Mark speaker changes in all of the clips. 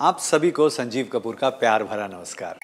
Speaker 1: आप सभी को संजीव कपूर का प्यार भरा नमस्कार।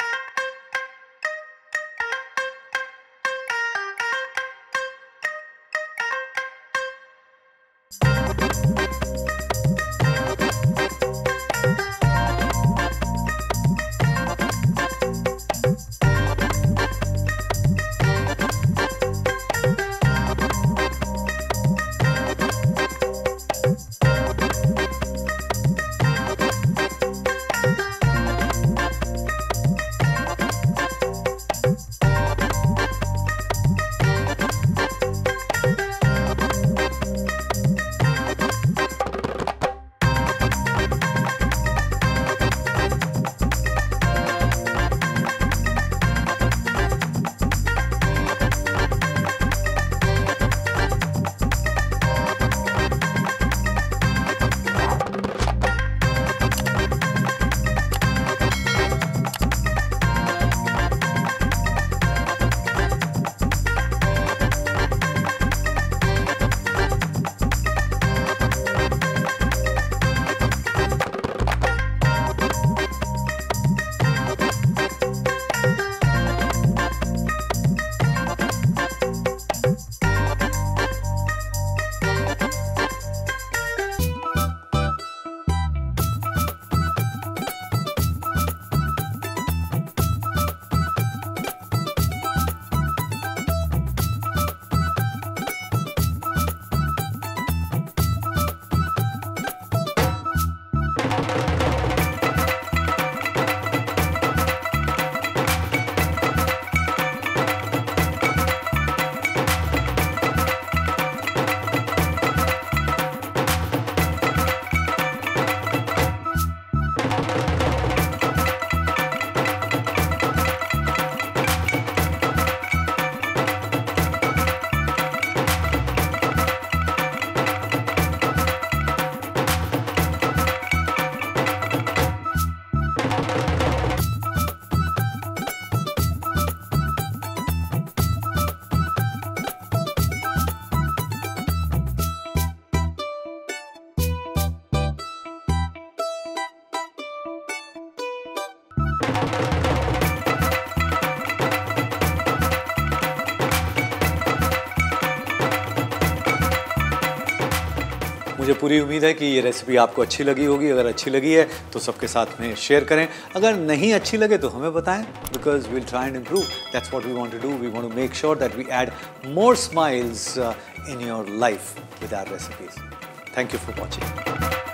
Speaker 1: मुझे पूरी उम्मीद है कि ये रेसिपी आपको अच्छी लगी होगी। अगर अच्छी लगी है तो सबके साथ में शेयर करें। अगर नहीं अच्छी लगे तो हमें बताएं, because we'll try and improve. That's what we want to do. We want to make sure that we add more smiles in your life with our recipes. Thank you for watching.